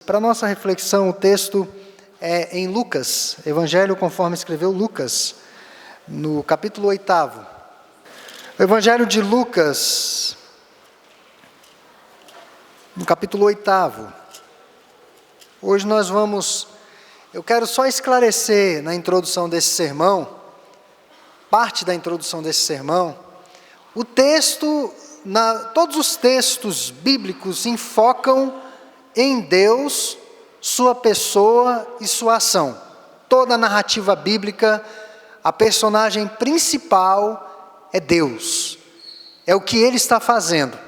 Para nossa reflexão, o texto é em Lucas, Evangelho conforme escreveu Lucas, no capítulo 8. O Evangelho de Lucas, no capítulo 8. Hoje eu quero só esclarecer na introdução desse sermão, parte da introdução desse sermão, o texto, todos os textos bíblicos enfocam em Deus, sua pessoa e sua ação. Toda a narrativa bíblica, a personagem principal é Deus, é o que Ele está fazendo.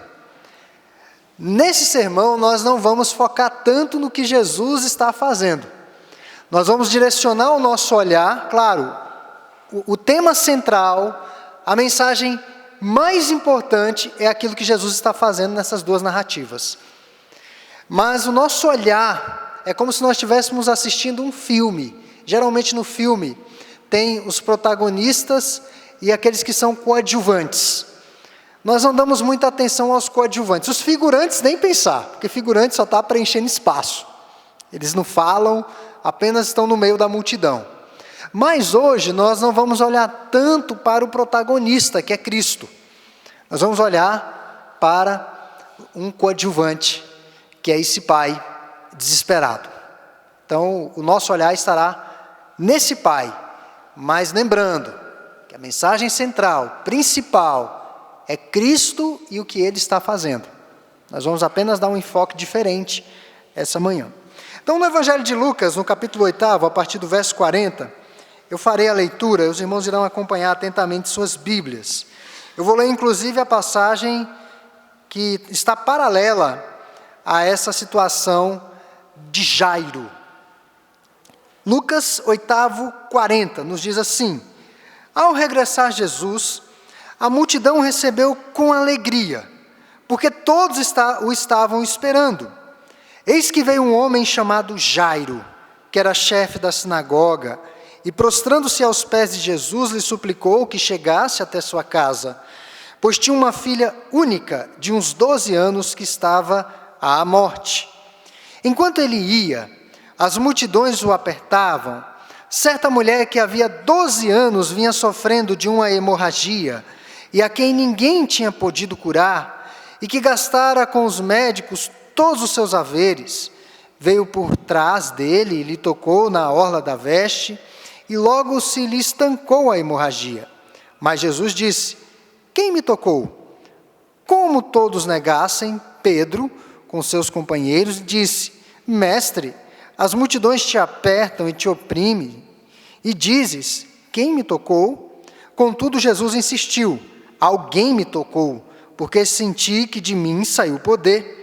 Nesse sermão nós não vamos focar tanto no que Jesus está fazendo, nós vamos direcionar o nosso olhar, claro, o tema central, a mensagem mais importante é aquilo que Jesus está fazendo nessas duas narrativas. Mas o nosso olhar é como se nós estivéssemos assistindo um filme. Geralmente no filme tem os protagonistas e aqueles que são coadjuvantes. Nós não damos muita atenção aos coadjuvantes. Os figurantes nem pensar, porque figurante só está preenchendo espaço. Eles não falam, apenas estão no meio da multidão. Mas hoje nós não vamos olhar tanto para o protagonista, que é Cristo. Nós vamos olhar para um coadjuvante, que é esse pai desesperado. Então, o nosso olhar estará nesse pai, mas lembrando que a mensagem central, principal, é Cristo e o que Ele está fazendo. Nós vamos apenas dar um enfoque diferente essa manhã. Então, no Evangelho de Lucas, no capítulo 8, a partir do verso 40, eu farei a leitura, e os irmãos irão acompanhar atentamente suas Bíblias. Eu vou ler, inclusive, a passagem que está paralela a essa situação de Jairo. Lucas 8, 40, nos diz assim: ao regressar Jesus, a multidão o recebeu com alegria, porque todos o estavam esperando. Eis que veio um homem chamado Jairo, que era chefe da sinagoga, e prostrando-se aos pés de Jesus, lhe suplicou que chegasse até sua casa, pois tinha uma filha única, de uns 12 anos, que estava à morte. Enquanto ele ia, as multidões o apertavam. Certa mulher que havia 12 anos vinha sofrendo de uma hemorragia, e a quem ninguém tinha podido curar, e que gastara com os médicos todos os seus haveres, veio por trás dele e lhe tocou na orla da veste, e logo se lhe estancou a hemorragia. Mas Jesus disse: quem me tocou? Como todos negassem, Pedro, com seus companheiros, disse: mestre, as multidões te apertam e te oprimem, e dizes: quem me tocou? Contudo, Jesus insistiu: alguém me tocou, porque senti que de mim saiu o poder.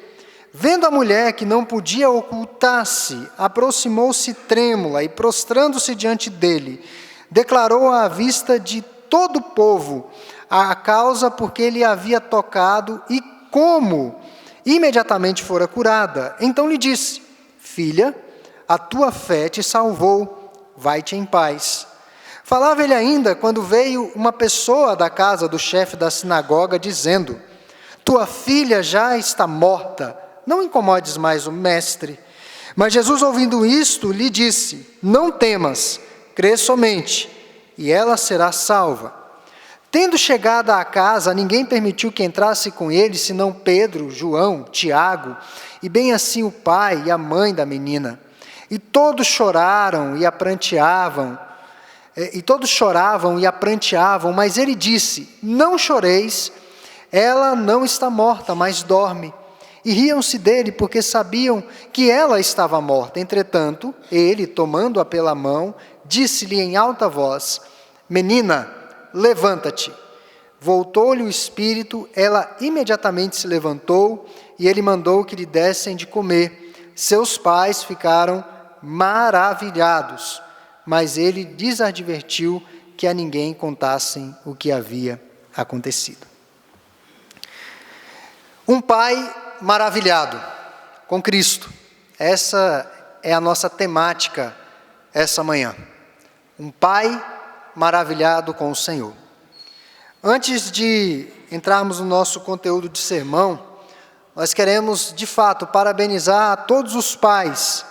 Vendo a mulher que não podia ocultar-se, aproximou-se trêmula e, prostrando-se diante dele, declarou à vista de todo o povo a causa porque ele havia tocado e como imediatamente fora curada. Então lhe disse: filha, a tua fé te salvou, vai-te em paz. Falava ele ainda quando veio uma pessoa da casa do chefe da sinagoga, dizendo: tua filha já está morta, não incomodes mais o mestre. Mas Jesus, ouvindo isto, lhe disse: não temas, crê somente, e ela será salva. Tendo chegado à casa, ninguém permitiu que entrasse com ele, senão Pedro, João, Tiago, e bem assim o pai e a mãe da menina. E todos choravam e apranteavam, mas ele disse: não choreis, ela não está morta, mas dorme. E riam-se dele, porque sabiam que ela estava morta. Entretanto, ele, tomando-a pela mão, disse-lhe em alta voz: menina, levanta-te. Voltou-lhe o espírito, ela imediatamente se levantou, e ele mandou que lhe dessem de comer. Seus pais ficaram maravilhados, mas ele lhes advertiu que a ninguém contassem o que havia acontecido. Um pai maravilhado com Cristo. Essa é a nossa temática essa manhã. Um pai maravilhado com o Senhor. Antes de entrarmos no nosso conteúdo de sermão, nós queremos, de fato, parabenizar todos os pais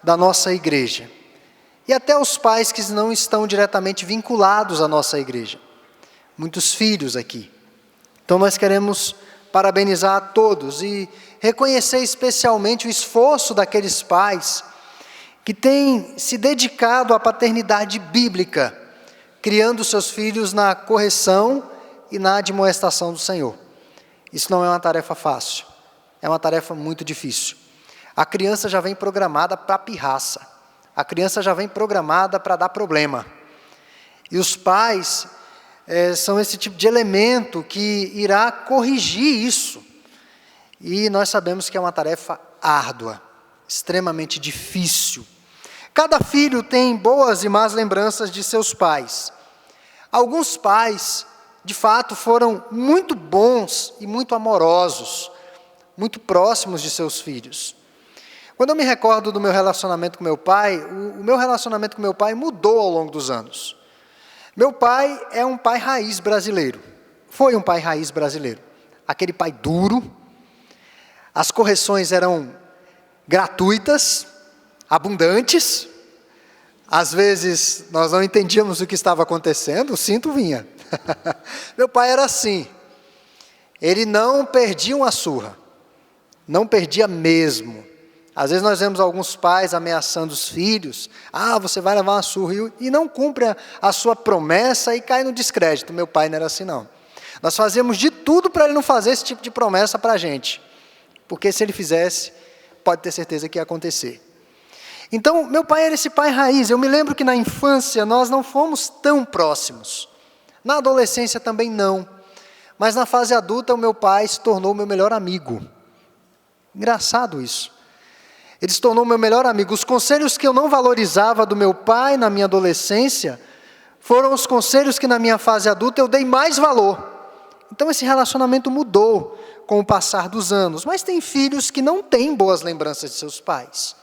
da nossa igreja. E até os pais que não estão diretamente vinculados à nossa igreja. Muitos filhos aqui. Então nós queremos parabenizar a todos e reconhecer especialmente o esforço daqueles pais que têm se dedicado à paternidade bíblica, criando seus filhos na correção e na admoestação do Senhor. Isso não é uma tarefa fácil, é uma tarefa muito difícil. A criança já vem programada para pirraça, a criança já vem programada para dar problema. E os pais são esse tipo de elemento que irá corrigir isso. E nós sabemos que é uma tarefa árdua, extremamente difícil. Cada filho tem boas e más lembranças de seus pais. Alguns pais, de fato, foram muito bons e muito amorosos, muito próximos de seus filhos. Quando eu me recordo do meu relacionamento com meu pai, o meu relacionamento com meu pai mudou ao longo dos anos. Meu pai é um pai raiz brasileiro. Foi um pai raiz brasileiro. Aquele pai duro. As correções eram gratuitas, abundantes. Às vezes nós não entendíamos o que estava acontecendo, o cinto vinha. Meu pai era assim. Ele não perdia uma surra. Não perdia mesmo. Às vezes nós vemos alguns pais ameaçando os filhos. Você vai levar uma surra. E não cumpre a sua promessa e cai no descrédito. Meu pai não era assim, não. Nós fazíamos de tudo para ele não fazer esse tipo de promessa para a gente. Porque se ele fizesse, pode ter certeza que ia acontecer. Então, meu pai era esse pai raiz. Eu me lembro que na infância nós não fomos tão próximos. Na adolescência também não. Mas na fase adulta o meu pai se tornou meu melhor amigo. Engraçado isso. Ele se tornou meu melhor amigo. Os conselhos que eu não valorizava do meu pai na minha adolescência foram os conselhos que na minha fase adulta eu dei mais valor. Então esse relacionamento mudou com o passar dos anos. Mas tem filhos que não têm boas lembranças de seus pais.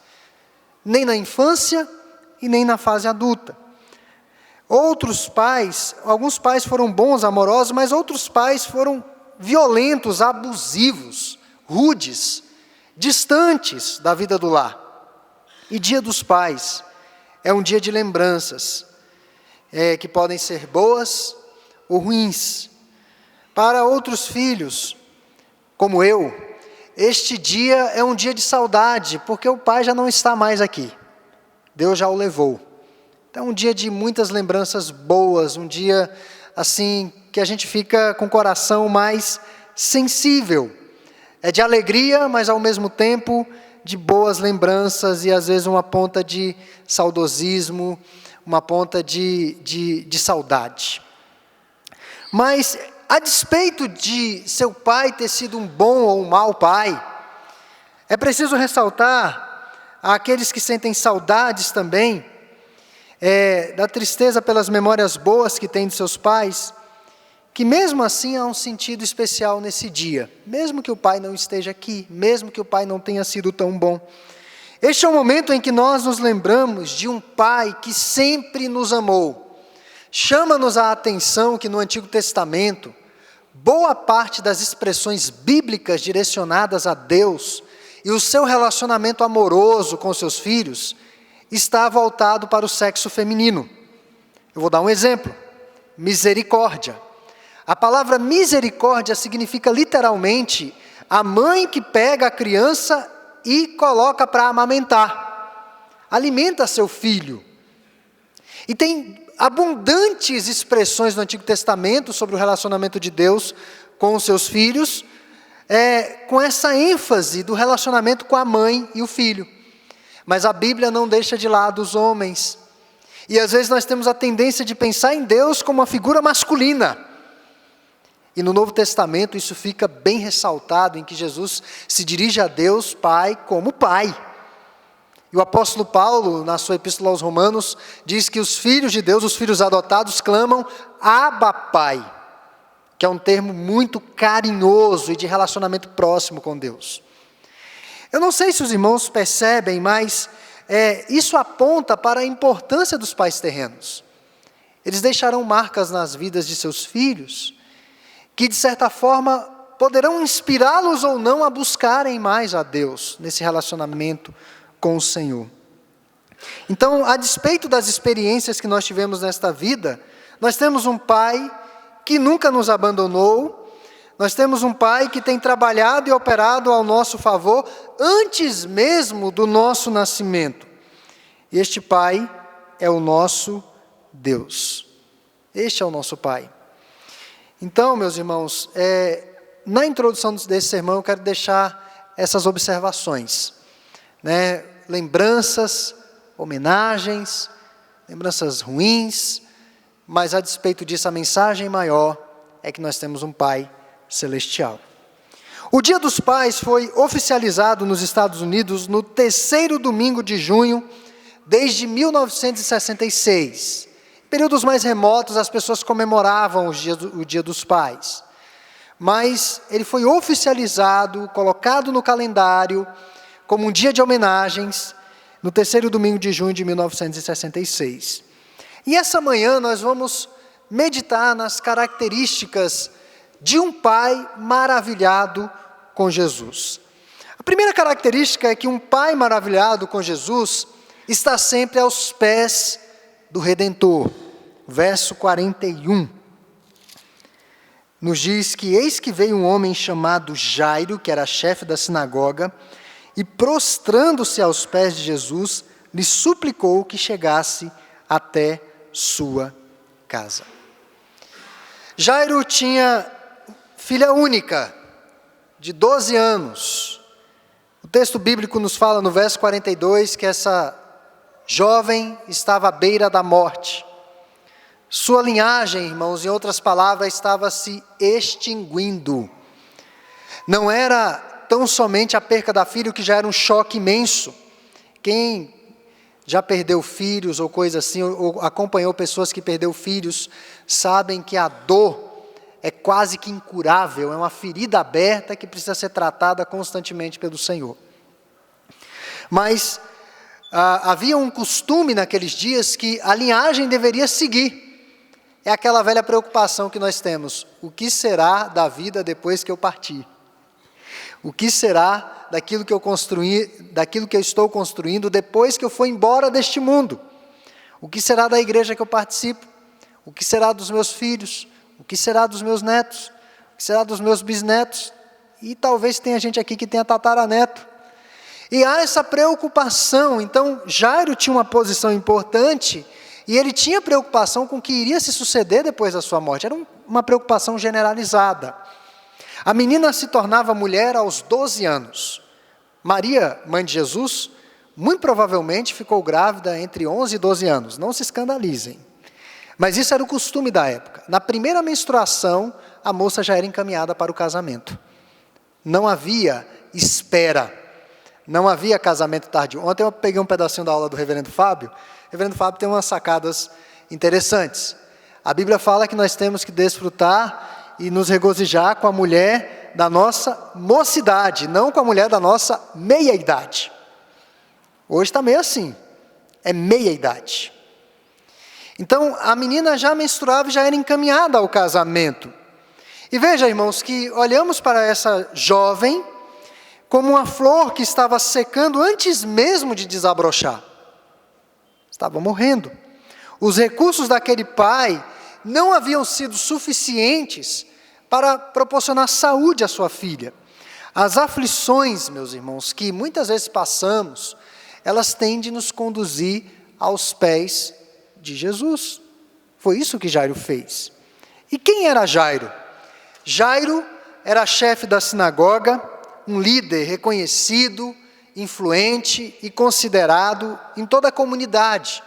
Nem na infância e nem na fase adulta. Outros pais, alguns pais foram bons, amorosos, mas outros pais foram violentos, abusivos, rudes, distantes da vida do lar. E Dia dos Pais é um dia de lembranças, que podem ser boas ou ruins. Para outros filhos, como eu, este dia é um dia de saudade, porque o pai já não está mais aqui. Deus já o levou. Então é um dia de muitas lembranças boas, um dia assim que a gente fica com o coração mais sensível. É de alegria, mas ao mesmo tempo de boas lembranças e às vezes uma ponta de saudosismo, uma ponta de saudade. Mas, a despeito de seu pai ter sido um bom ou um mau pai, é preciso ressaltar àqueles que sentem saudades também, da tristeza pelas memórias boas que têm de seus pais, que mesmo assim há um sentido especial nesse dia, mesmo que o pai não esteja aqui, mesmo que o pai não tenha sido tão bom. Este é o momento em que nós nos lembramos de um pai que sempre nos amou. Chama-nos a atenção que no Antigo Testamento, boa parte das expressões bíblicas direcionadas a Deus e o seu relacionamento amoroso com seus filhos está voltado para o sexo feminino. Eu vou dar um exemplo. Misericórdia. A palavra misericórdia significa literalmente a mãe que pega a criança e coloca para amamentar. Alimenta seu filho. E tem abundantes expressões no Antigo Testamento sobre o relacionamento de Deus com os seus filhos, com essa ênfase do relacionamento com a mãe e o filho. Mas a Bíblia não deixa de lado os homens. E às vezes nós temos a tendência de pensar em Deus como uma figura masculina. E no Novo Testamento isso fica bem ressaltado, em que Jesus se dirige a Deus Pai como Pai. E o apóstolo Paulo, na sua epístola aos Romanos, diz que os filhos de Deus, os filhos adotados, clamam Abba Pai, que é um termo muito carinhoso e de relacionamento próximo com Deus. Eu não sei se os irmãos percebem, mas isso aponta para a importância dos pais terrenos. Eles deixarão marcas nas vidas de seus filhos, que de certa forma poderão inspirá-los ou não a buscarem mais a Deus nesse relacionamento com o Senhor. Então, a despeito das experiências que nós tivemos nesta vida, nós temos um Pai que nunca nos abandonou, nós temos um Pai que tem trabalhado e operado ao nosso favor antes mesmo do nosso nascimento. E este Pai é o nosso Deus. Este é o nosso Pai. Então, meus irmãos, na introdução desse sermão eu quero deixar essas observações, né? Lembranças, homenagens, lembranças ruins, mas a despeito disso, a mensagem maior é que nós temos um Pai celestial. O Dia dos Pais foi oficializado nos Estados Unidos no 3º domingo de junho, desde 1966. Em períodos mais remotos, as pessoas comemoravam o Dia dos Pais. Mas ele foi oficializado, colocado no calendário, como um dia de homenagens, no 3º domingo de junho de 1966. E essa manhã nós vamos meditar nas características de um pai maravilhado com Jesus. A primeira característica é que um pai maravilhado com Jesus está sempre aos pés do Redentor. Verso 41. Nos diz que eis que veio um homem chamado Jairo, que era chefe da sinagoga, e prostrando-se aos pés de Jesus, lhe suplicou que chegasse até sua casa. Jairo tinha filha única, de 12 anos. O texto bíblico nos fala no verso 42 que essa jovem estava à beira da morte. Sua linhagem, irmãos, em outras palavras, estava se extinguindo. Não era tão somente a perca da filha, o que já era um choque imenso. Quem já perdeu filhos ou coisa assim, ou acompanhou pessoas que perderam filhos, sabem que a dor é quase que incurável, é uma ferida aberta que precisa ser tratada constantemente pelo Senhor. Mas havia um costume naqueles dias que a linhagem deveria seguir. É aquela velha preocupação que nós temos: o que será da vida depois que eu partir? O que será daquilo que eu construí, daquilo que eu estou construindo depois que eu for embora deste mundo? O que será da igreja que eu participo? O que será dos meus filhos? O que será dos meus netos? O que será dos meus bisnetos? E talvez tenha gente aqui que tenha tataraneto. E há essa preocupação. Então, Jairo tinha uma posição importante e ele tinha preocupação com o que iria se suceder depois da sua morte. Era uma preocupação generalizada. A menina se tornava mulher aos 12 anos. Maria, mãe de Jesus, muito provavelmente ficou grávida entre 11 e 12 anos. Não se escandalizem. Mas isso era o costume da época. Na primeira menstruação, a moça já era encaminhada para o casamento. Não havia espera. Não havia casamento tardio. Ontem eu peguei um pedacinho da aula do reverendo Fábio. O reverendo Fábio tem umas sacadas interessantes. A Bíblia fala que nós temos que desfrutar e nos regozijar com a mulher da nossa mocidade, não com a mulher da nossa meia-idade. Hoje está meio assim, é meia-idade. Então, a menina já menstruava e já era encaminhada ao casamento. E veja, irmãos, que olhamos para essa jovem como uma flor que estava secando antes mesmo de desabrochar. Estava morrendo. Os recursos daquele pai não haviam sido suficientes para proporcionar saúde à sua filha. As aflições, meus irmãos, que muitas vezes passamos, elas têm de nos conduzir aos pés de Jesus. Foi isso que Jairo fez. E quem era Jairo? Jairo era chefe da sinagoga, um líder reconhecido, influente e considerado em toda a comunidade.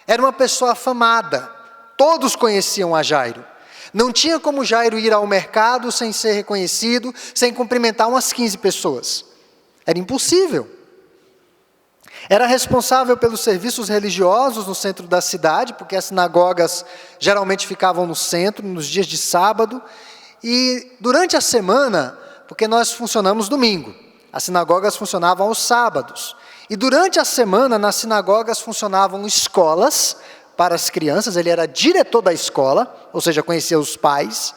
Era uma pessoa afamada. Todos conheciam a Jairo. Não tinha como Jairo ir ao mercado sem ser reconhecido, sem cumprimentar umas 15 pessoas. Era impossível. Era responsável pelos serviços religiosos no centro da cidade, porque as sinagogas geralmente ficavam no centro, nos dias de sábado. E durante a semana, porque nós funcionamos domingo, as sinagogas funcionavam aos sábados. E durante a semana, nas sinagogas funcionavam escolas para as crianças. Ele era diretor da escola, ou seja, conhecia os pais.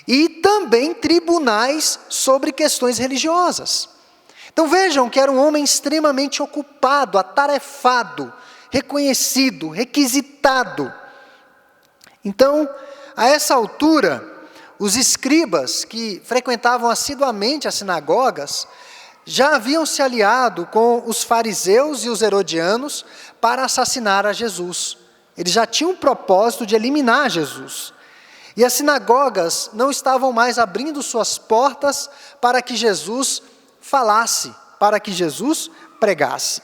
e também tribunais sobre questões religiosas. Então vejam que era um homem extremamente ocupado, atarefado, reconhecido, requisitado. Então, a essa altura, os escribas que frequentavam assiduamente as sinagogas já haviam se aliado com os fariseus e os herodianos para assassinar a Jesus. Eles já tinham o propósito de eliminar Jesus. E as sinagogas não estavam mais abrindo suas portas para que Jesus falasse, para que Jesus pregasse.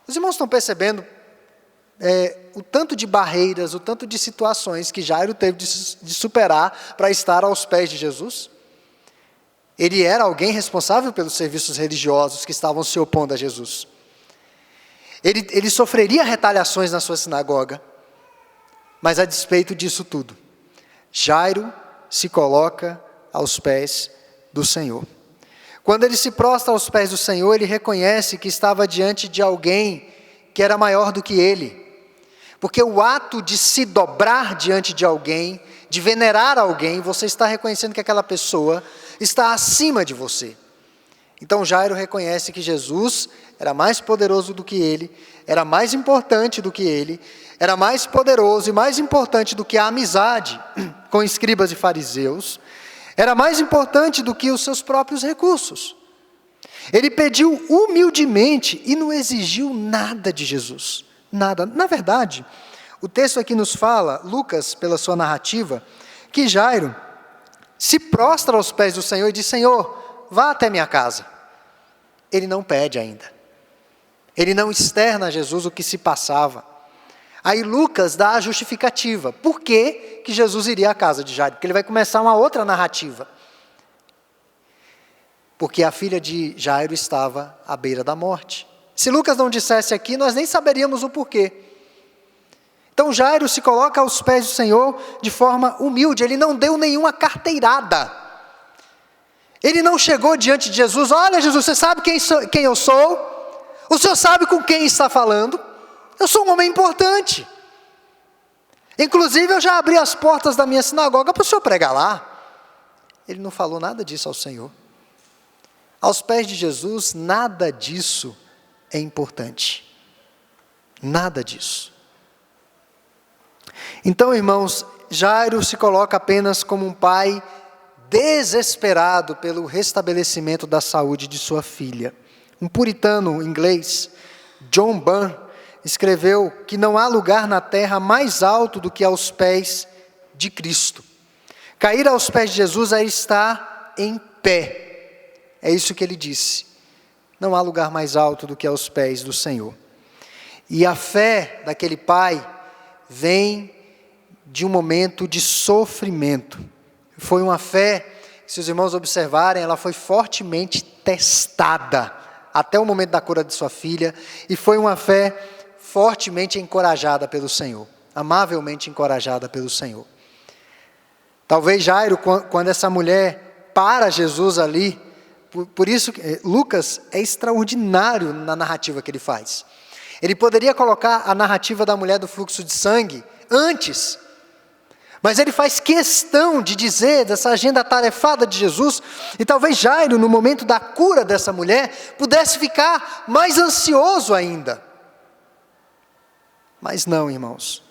Os irmãos estão percebendo o tanto de barreiras, o tanto de situações que Jairo teve de superar para estar aos pés de Jesus? Ele era alguém responsável pelos serviços religiosos que estavam se opondo a Jesus. Ele sofreria retaliações na sua sinagoga, mas a despeito disso tudo, Jairo se coloca aos pés do Senhor. Quando ele se prostra aos pés do Senhor, ele reconhece que estava diante de alguém que era maior do que ele. Porque o ato de se dobrar diante de alguém, de venerar alguém, você está reconhecendo que aquela pessoa está acima de você. Então Jairo reconhece que Jesus era mais poderoso do que ele, era mais importante do que ele, era mais poderoso e mais importante do que a amizade com escribas e fariseus, era mais importante do que os seus próprios recursos. Ele pediu humildemente e não exigiu nada de Jesus. Nada. Na verdade, o texto aqui nos fala, Lucas, pela sua narrativa, que Jairo se prostra aos pés do Senhor e diz: Senhor, vá até minha casa. Ele não pede ainda. Ele não externa a Jesus o que se passava. Aí Lucas dá a justificativa. Por que Jesus iria à casa de Jairo? Porque ele vai começar uma outra narrativa. Porque a filha de Jairo estava à beira da morte. Se Lucas não dissesse aqui, nós nem saberíamos o porquê. Então Jairo se coloca aos pés do Senhor de forma humilde. Ele não deu nenhuma carteirada. Ele não chegou diante de Jesus: olha, Jesus, você sabe quem eu sou? O Senhor sabe com quem está falando? Eu sou um homem importante. Inclusive, eu já abri as portas da minha sinagoga para o Senhor pregar lá. Ele não falou nada disso ao Senhor. Aos pés de Jesus, nada disso é importante. Nada disso. Então, irmãos, Jairo se coloca apenas como um pai desesperado pelo restabelecimento da saúde de sua filha. Um puritano inglês, John Bunn, escreveu que não há lugar na terra mais alto do que aos pés de Cristo. Cair aos pés de Jesus é estar em pé. É isso que ele disse. Não há lugar mais alto do que aos pés do Senhor. E a fé daquele pai vem de um momento de sofrimento. Foi uma fé, se os irmãos observarem, ela foi fortemente testada até o momento da cura de sua filha, e foi uma fé fortemente encorajada pelo Senhor, amavelmente encorajada pelo Senhor. Talvez Jairo, quando essa mulher para Jesus ali, por isso Lucas é extraordinário na narrativa que ele faz. Ele poderia colocar a narrativa da mulher do fluxo de sangue antes, mas ele faz questão de dizer dessa agenda atarefada de Jesus, e talvez Jairo, no momento da cura dessa mulher, pudesse ficar mais ansioso ainda. Mas não, irmãos.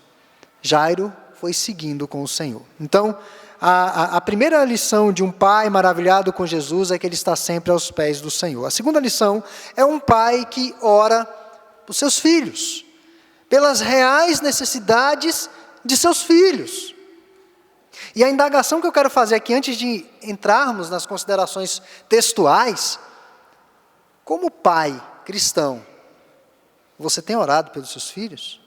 Jairo foi seguindo com o Senhor. Então, a primeira lição de um pai maravilhado com Jesus é que ele está sempre aos pés do Senhor. A segunda lição é um pai que ora por seus filhos, pelas reais necessidades de seus filhos. E a indagação que eu quero fazer aqui, antes de entrarmos nas considerações textuais, como pai cristão, você tem orado pelos seus filhos?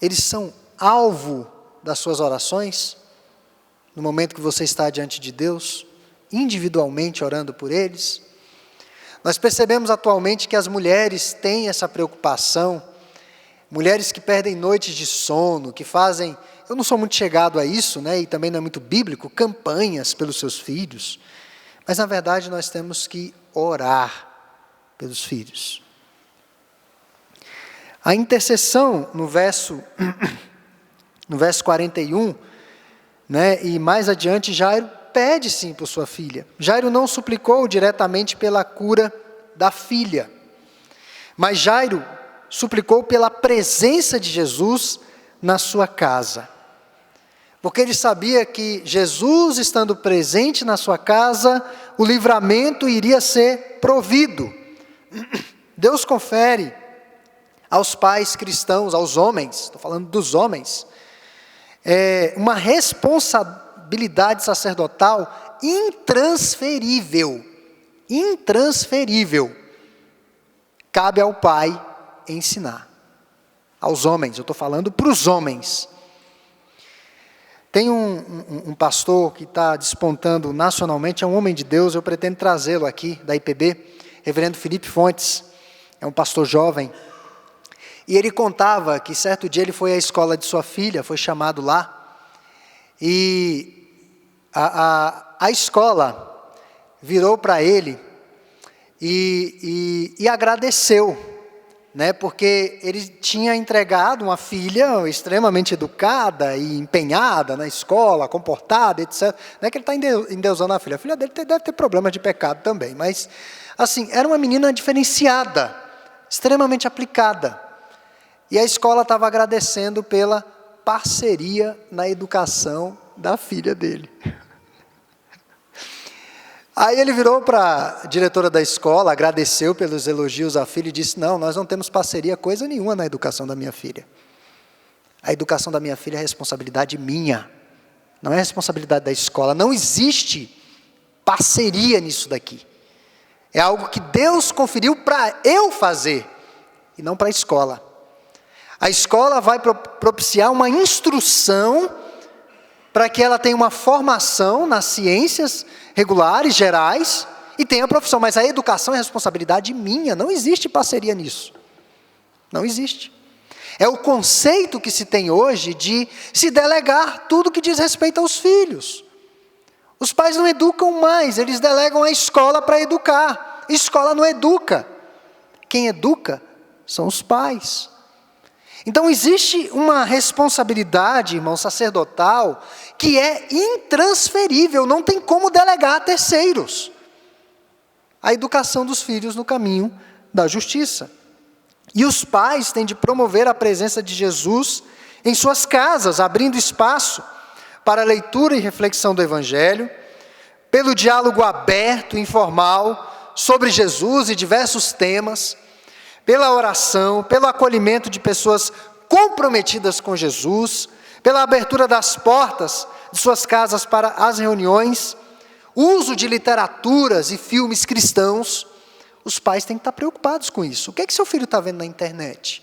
Eles são alvo das suas orações? No momento que você está diante de Deus, individualmente orando por eles? Nós percebemos atualmente que as mulheres têm essa preocupação, mulheres que perdem noites de sono, que fazem, eu não sou muito chegado a isso, né, e também não é muito bíblico, campanhas pelos seus filhos, mas na verdade nós temos que orar pelos filhos. A intercessão no verso 41, né? E mais adiante, Jairo pede sim por sua filha. Jairo não suplicou diretamente pela cura da filha, mas Jairo suplicou pela presença de Jesus na sua casa. Porque ele sabia que Jesus estando presente na sua casa, o livramento iria ser provido. Deus confere aos pais cristãos, aos homens, estou falando dos homens, uma responsabilidade sacerdotal intransferível. Intransferível. Cabe ao pai ensinar. Aos homens, eu estou falando para os homens. Tem um pastor que está despontando nacionalmente, é um homem de Deus, eu pretendo trazê-lo aqui, da IPB, reverendo Felipe Fontes, é um pastor jovem, e ele contava que certo dia ele foi à escola de sua filha, foi chamado lá, e a escola virou para ele e agradeceu, né, porque ele tinha entregado uma filha extremamente educada e empenhada na escola, comportada, etc. Não é que ele está endeusando a filha dele deve ter problemas de pecado também, mas, assim, era uma menina diferenciada, extremamente aplicada. E a escola estava agradecendo pela parceria na educação da filha dele. Aí ele virou para a diretora da escola, agradeceu pelos elogios à filha e disse, não, nós não temos parceria coisa nenhuma na educação da minha filha. A educação da minha filha é responsabilidade minha, não é responsabilidade da escola, não existe parceria nisso daqui. É algo que Deus conferiu para eu fazer, e não para a escola. A escola vai propiciar uma instrução para que ela tenha uma formação nas ciências regulares, gerais, e tenha a profissão. Mas a educação é responsabilidade minha, não existe parceria nisso. Não existe. É o conceito que se tem hoje de se delegar tudo que diz respeito aos filhos. Os pais não educam mais, eles delegam a escola para educar. A escola não educa. Quem educa são os pais. Então existe uma responsabilidade, irmão, sacerdotal, que é intransferível, não tem como delegar a terceiros. A educação dos filhos no caminho da justiça. E os pais têm de promover a presença de Jesus em suas casas, abrindo espaço para a leitura e reflexão do Evangelho, pelo diálogo aberto, informal, sobre Jesus e diversos temas, pela oração, pelo acolhimento de pessoas comprometidas com Jesus, pela abertura das portas de suas casas para as reuniões, uso de literaturas e filmes cristãos. Os pais têm que estar preocupados com isso. O que é que seu filho está vendo na internet?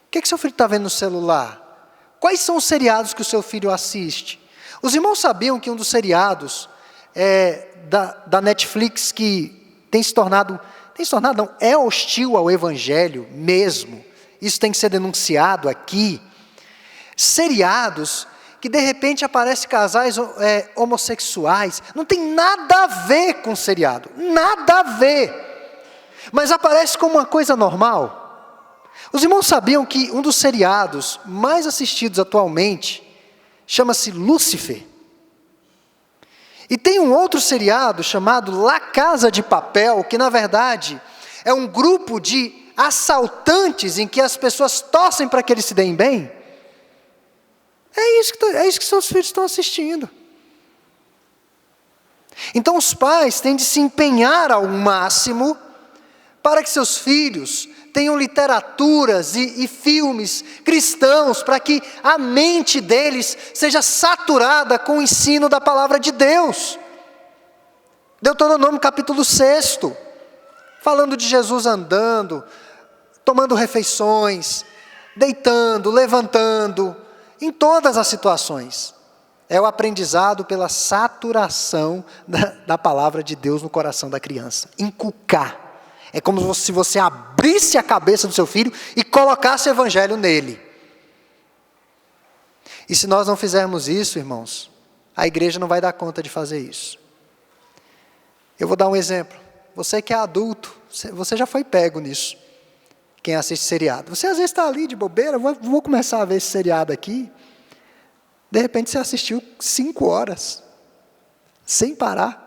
O que é que seu filho está vendo no celular? Quais são os seriados que o seu filho assiste? Os irmãos sabiam que um dos seriados da Netflix que é hostil ao Evangelho mesmo, isso tem que ser denunciado aqui, seriados que de repente aparecem casais homossexuais, não tem nada a ver com seriado, nada a ver, mas aparece como uma coisa normal. Os irmãos sabiam que um dos seriados mais assistidos atualmente chama-se Lúcifer? E tem um outro seriado chamado La Casa de Papel, que na verdade é um grupo de assaltantes em que as pessoas torcem para que eles se deem bem. É isso que seus filhos estão assistindo. Então os pais têm de se empenhar ao máximo para que seus filhos tenham literaturas e filmes cristãos, para que a mente deles seja saturada com o ensino da palavra de Deus. Deuteronômio capítulo 6, falando de Jesus andando, tomando refeições, deitando, levantando, em todas as situações. É o aprendizado pela saturação da palavra de Deus no coração da criança. Inculcar. É como se você abrisse a cabeça do seu filho e colocasse o Evangelho nele. E se nós não fizermos isso, irmãos, a igreja não vai dar conta de fazer isso. Eu vou dar um exemplo. Você que é adulto, você já foi pego nisso. Quem assiste seriado. Você às vezes está ali de bobeira, vou começar a ver esse seriado aqui. De repente você assistiu 5 horas, sem parar.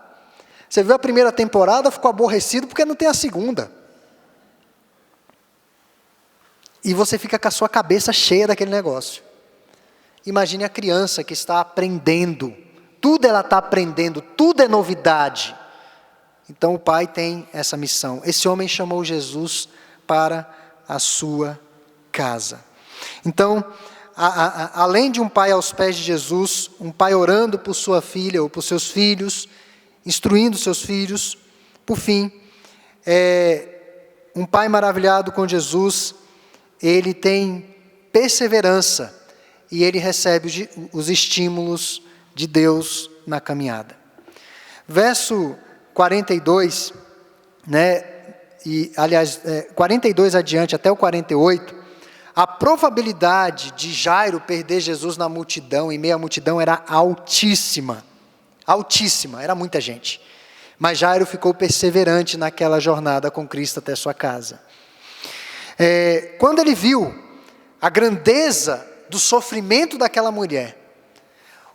Você viu a primeira temporada, ficou aborrecido porque não tem a segunda. E você fica com a sua cabeça cheia daquele negócio. Imagine a criança que está aprendendo. Tudo ela está aprendendo, tudo é novidade. Então o pai tem essa missão. Esse homem chamou Jesus para a sua casa. Então, além de um pai aos pés de Jesus, um pai orando por sua filha ou por seus filhos, instruindo seus filhos, por fim, um pai maravilhado com Jesus, ele tem perseverança e ele recebe os estímulos de Deus na caminhada. Verso 42, aliás, 42 adiante até o 48, a probabilidade de Jairo perder Jesus na multidão, em meio à multidão, era altíssima. Altíssima, era muita gente. Mas Jairo ficou perseverante naquela jornada com Cristo até sua casa. Quando ele viu a grandeza do sofrimento daquela mulher,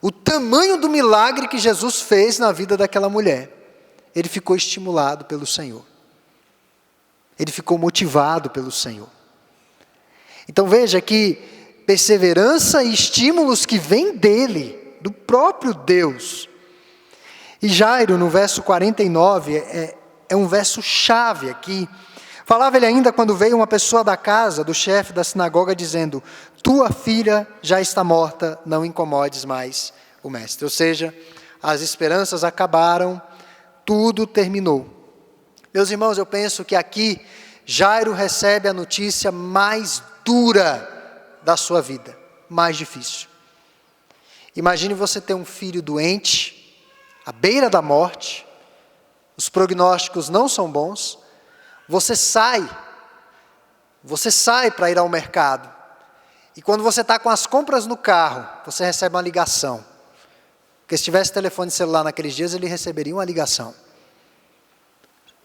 o tamanho do milagre que Jesus fez na vida daquela mulher, ele ficou estimulado pelo Senhor. Ele ficou motivado pelo Senhor. Então veja que perseverança e estímulos que vêm dele, do próprio Deus. E Jairo, no verso 49, é um verso chave aqui. Falava ele ainda quando veio uma pessoa da casa, do chefe da sinagoga, dizendo: tua filha já está morta, não incomodes mais o mestre. Ou seja, as esperanças acabaram, tudo terminou. Meus irmãos, eu penso que aqui Jairo recebe a notícia mais dura da sua vida, mais difícil. Imagine você ter um filho doente, à beira da morte, os prognósticos não são bons, você sai para ir ao mercado, e quando você está com as compras no carro, você recebe uma ligação, porque se tivesse telefone celular naqueles dias, ele receberia uma ligação.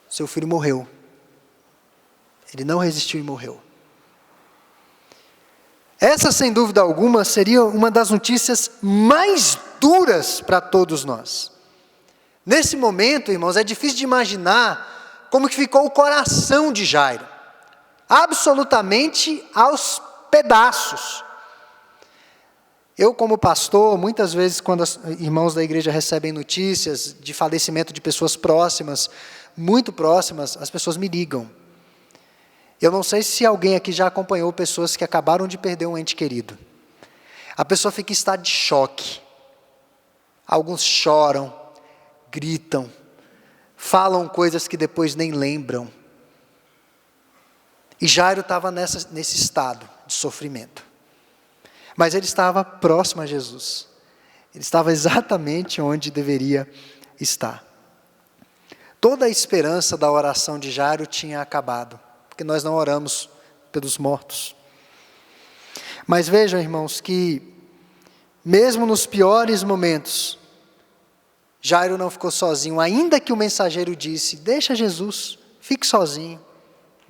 Seu filho morreu, ele não resistiu e morreu. Essa, sem dúvida alguma, seria uma das notícias mais duras para todos nós. Nesse momento, irmãos, é difícil de imaginar como que ficou o coração de Jairo. Absolutamente aos pedaços. Eu, como pastor, muitas vezes, quando os irmãos da igreja recebem notícias de falecimento de pessoas próximas, muito próximas, as pessoas me ligam. Eu não sei se alguém aqui já acompanhou pessoas que acabaram de perder um ente querido. A pessoa fica em estado de choque. Alguns choram, gritam, falam coisas que depois nem lembram. E Jairo estava nesse estado de sofrimento. Mas ele estava próximo a Jesus. Ele estava exatamente onde deveria estar. Toda a esperança da oração de Jairo tinha acabado. Porque nós não oramos pelos mortos. Mas vejam, irmãos, que mesmo nos piores momentos, Jairo não ficou sozinho, ainda que o mensageiro disse: deixa Jesus, fique sozinho,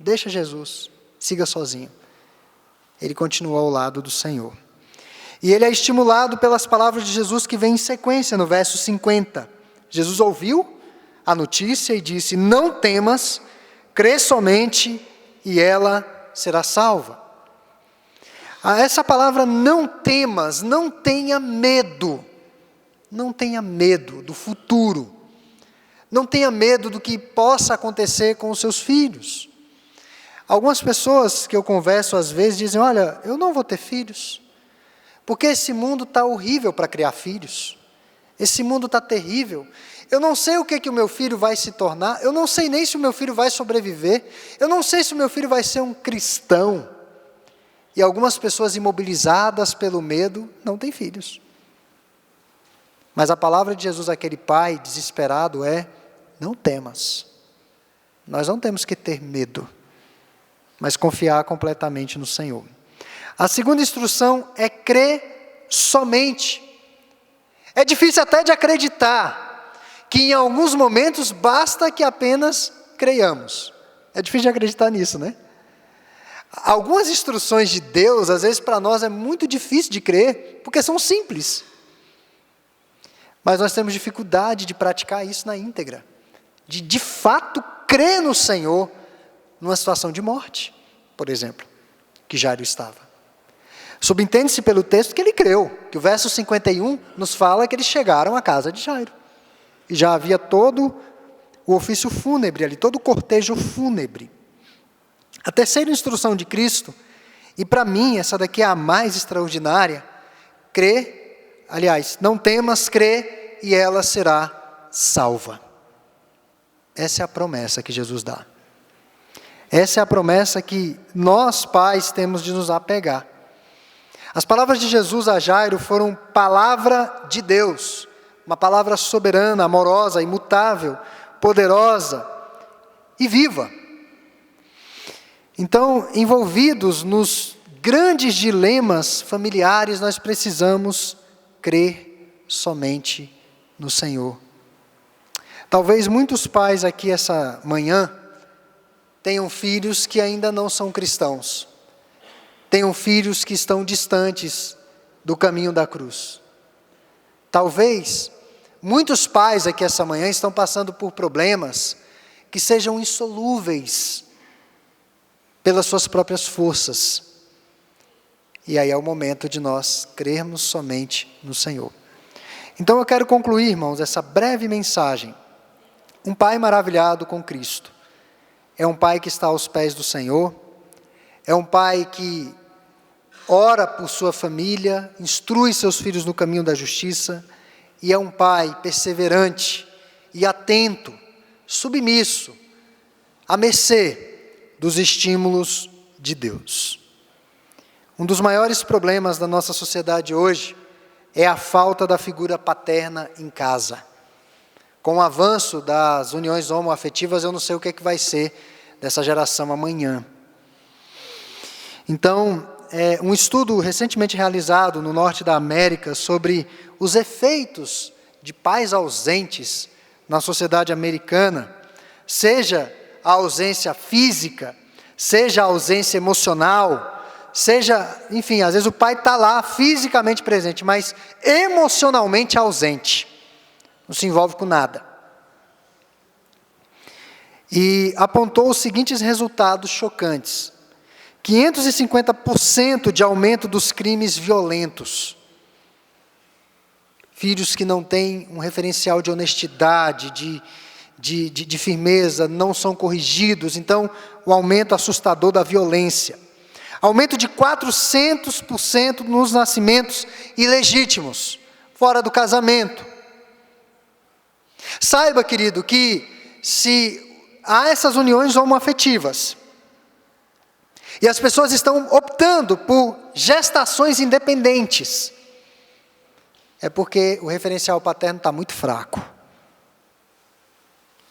deixa Jesus, siga sozinho. Ele continuou ao lado do Senhor. E ele é estimulado pelas palavras de Jesus que vem em sequência, no verso 50. Jesus ouviu a notícia e disse: não temas, crê somente e ela será salva. Essa palavra não temas, não tenha medo. Não tenha medo do futuro. Não tenha medo do que possa acontecer com os seus filhos. Algumas pessoas que eu converso às vezes dizem: olha, eu não vou ter filhos, porque esse mundo está horrível para criar filhos. Esse mundo está terrível. Eu não sei o que o meu filho vai se tornar. Eu não sei nem se o meu filho vai sobreviver. Eu não sei se o meu filho vai ser um cristão. E algumas pessoas imobilizadas pelo medo não têm filhos. Mas a palavra de Jesus àquele pai desesperado é: não temas. Nós não temos que ter medo, mas confiar completamente no Senhor. A segunda instrução é crer somente. É difícil até de acreditar que em alguns momentos basta que apenas creiamos. É difícil de acreditar nisso, né? Algumas instruções de Deus, às vezes para nós é muito difícil de crer, porque são simples. Mas nós temos dificuldade de praticar isso na íntegra. De fato crer no Senhor numa situação de morte, por exemplo, que Jairo estava. Subentende-se pelo texto que ele creu, que o verso 51 nos fala que eles chegaram à casa de Jairo. E já havia todo o ofício fúnebre ali, todo o cortejo fúnebre. A terceira instrução de Cristo, e para mim essa daqui é a mais extraordinária, crê, aliás, não temas, crê e ela será salva. Essa é a promessa que Jesus dá. Essa é a promessa que nós, pais, temos de nos apegar. As palavras de Jesus a Jairo foram palavra de Deus, uma palavra soberana, amorosa, imutável, poderosa e viva. Então, envolvidos nos grandes dilemas familiares, nós precisamos crer somente no Senhor. Talvez muitos pais aqui essa manhã tenham filhos que ainda não são cristãos. Tenham filhos que estão distantes do caminho da cruz. Talvez muitos pais aqui essa manhã estão passando por problemas que sejam insolúveis pelas suas próprias forças. E aí é o momento de nós crermos somente no Senhor. Então eu quero concluir, irmãos, essa breve mensagem. Um pai maravilhado com Cristo. É um pai que está aos pés do Senhor. É um pai que ora por sua família, instrui seus filhos no caminho da justiça. E é um pai perseverante e atento, submisso, à mercê dos estímulos de Deus. Um dos maiores problemas da nossa sociedade hoje é a falta da figura paterna em casa. Com o avanço das uniões homoafetivas, eu não sei o que é que vai ser dessa geração amanhã. Então, um estudo recentemente realizado no norte da América sobre os efeitos de pais ausentes na sociedade americana, seja a ausência física, seja a ausência emocional, seja, enfim, às vezes o pai está lá fisicamente presente, mas emocionalmente ausente, não se envolve com nada. E apontou os seguintes resultados chocantes: 550% de aumento dos crimes violentos. Filhos que não têm um referencial de honestidade, de firmeza, não são corrigidos. Então, o aumento assustador da violência. Aumento de 400% nos nascimentos ilegítimos, fora do casamento. Saiba, querido, que se há essas uniões homoafetivas, e as pessoas estão optando por gestações independentes, é porque o referencial paterno está muito fraco.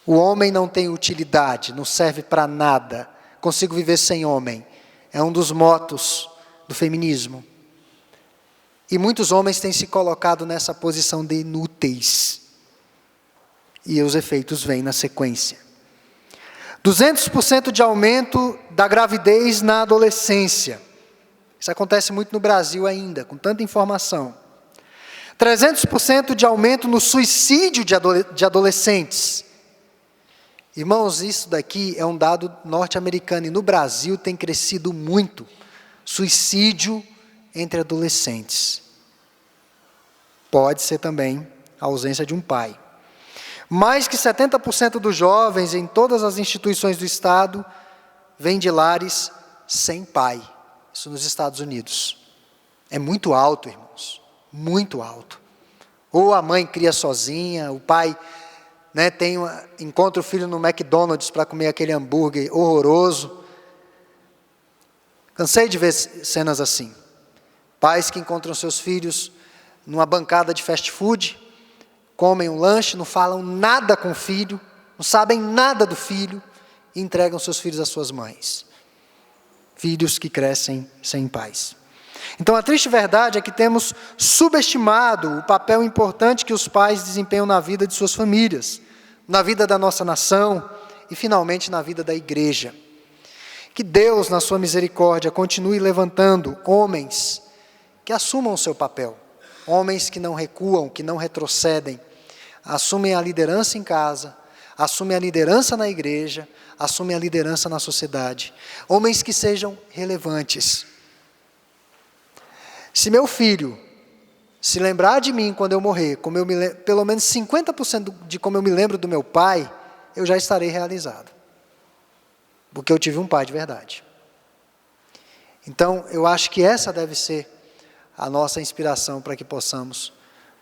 O homem não tem utilidade, não serve para nada. Consigo viver sem homem. É um dos motos do feminismo. E muitos homens têm se colocado nessa posição de inúteis. E os efeitos vêm na sequência. 200% de aumento da gravidez na adolescência. Isso acontece muito no Brasil ainda, com tanta informação. 300% de aumento no suicídio de adolescentes. Irmãos, isso daqui é um dado norte-americano, e no Brasil tem crescido muito. Suicídio entre adolescentes. Pode ser também a ausência de um pai. Mais que 70% dos jovens em todas as instituições do Estado vêm de lares sem pai. Isso nos Estados Unidos. É muito alto, irmãos. Muito alto. Ou a mãe cria sozinha, o pai encontra o filho no McDonald's para comer aquele hambúrguer horroroso. Cansei de ver cenas assim. Pais que encontram seus filhos numa bancada de fast food, comem um lanche, não falam nada com o filho, não sabem nada do filho, e entregam seus filhos às suas mães. Filhos que crescem sem pais. Então, a triste verdade é que temos subestimado o papel importante que os pais desempenham na vida de suas famílias, na vida da nossa nação e, finalmente, na vida da igreja. Que Deus, na sua misericórdia, continue levantando homens que assumam o seu papel, homens que não recuam, que não retrocedem, assumem a liderança em casa, assumem a liderança na igreja, assumem a liderança na sociedade, homens que sejam relevantes. Se meu filho se lembrar de mim quando eu morrer, pelo menos 50% de como eu me lembro do meu pai, eu já estarei realizado. Porque eu tive um pai de verdade. Então, eu acho que essa deve ser a nossa inspiração para que possamos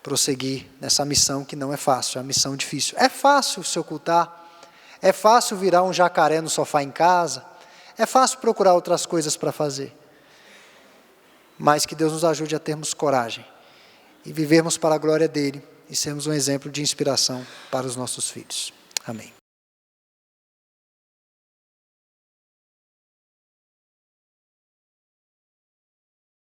prosseguir nessa missão que não é fácil, é uma missão difícil. É fácil se ocultar, é fácil virar um jacaré no sofá em casa, é fácil procurar outras coisas para fazer. Mas que Deus nos ajude a termos coragem e vivermos para a glória dele e sermos um exemplo de inspiração para os nossos filhos. Amém.